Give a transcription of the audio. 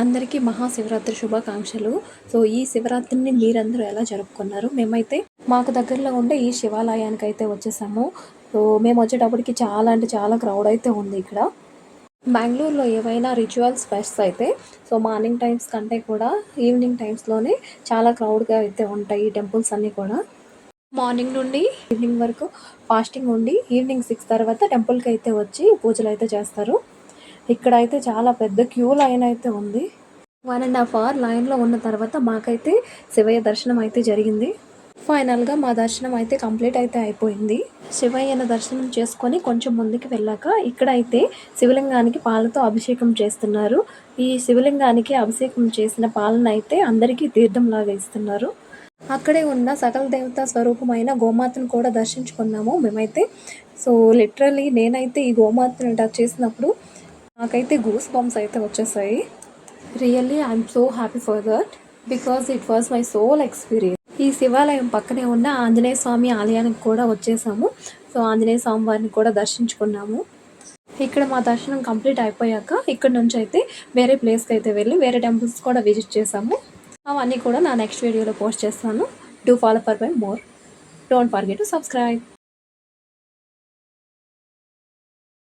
అందరికీ మహాశివరాత్రి శుభాకాంక్షలు. సో, ఈ శివరాత్రిని మీరందరూ ఎలా జరుపుకున్నారు? మేమైతే మాకు దగ్గరలో ఉండే ఈ శివాలయానికైతే వచ్చేసాము. సో, మేమొచ్చేటప్పటికి చాలా అంటే చాలా క్రౌడ్ అయితే ఉంది ఇక్కడ. బెంగుళూరులో ఏవైనా రిచువల్స్ ఫెస్ట్స్ అయితే మార్నింగ్ టైమ్స్ కంటే కూడా ఈవినింగ్ టైమ్స్‌లోనే చాలా క్రౌడ్‌గా అయితే ఉంటాయి ఈ టెంపుల్స్ అన్నీ కూడా. మార్నింగ్ నుండి ఈవినింగ్ వరకు ఫాస్టింగ్ ఉండి ఈవినింగ్ 6 తర్వాత టెంపుల్‌కైతే వచ్చి పూజలైతే చేస్తారు. ఇక్కడైతే చాలా పెద్ద క్యూ లైన్ అయితే ఉంది. 1½ అవర్ లైన్‌లో ఉన్న తర్వాత మాకైతే శివయ్య దర్శనం అయితే జరిగింది. ఫైనల్‌గా మా దర్శనం అయితే కంప్లీట్ అయితే అయిపోయింది. శివయ్యను దర్శనం చేసుకొని కొంచెం ముందుకు వెళ్ళాక ఇక్కడైతే శివలింగానికి పాలతో అభిషేకం చేస్తున్నారు. ఈ శివలింగానికి అభిషేకం చేసిన పాలనైతే అందరికీ తీర్థంలాగా ఇస్తున్నారు. అక్కడే ఉన్న సకల దేవతా స్వరూపమైన గోమాతను కూడా దర్శించుకున్నాము మేమైతే. సో, లిటరల్లీ నేనైతే ఈ గోమాతను టచ్ చేసినప్పుడు నాకైతే గూస్ బంప్స్ అయితే వచ్చేసాయి. Really I'm so happy for that because it was my soul experience. ఈ శివాలయం పక్కనే ఉన్న ఆంజనేయ స్వామి ఆలయానికి కూడా వచ్చేసాము. సో, ఆంజనేయ స్వామి వారిని కూడా దర్శించుకున్నాము. ఇక్కడ మా దర్శనం కంప్లీట్ అయిపోయాక ఇక్కడ నుంచి అయితే వేరే ప్లేస్కి అయితే వెళ్ళి వేరే టెంపుల్స్ కూడా విజిట్ చేసాము. అవన్నీ కూడా నా నెక్స్ట్ వీడియోలో పోస్ట్ చేస్తాను. Do follow for my more. Don't forget to subscribe.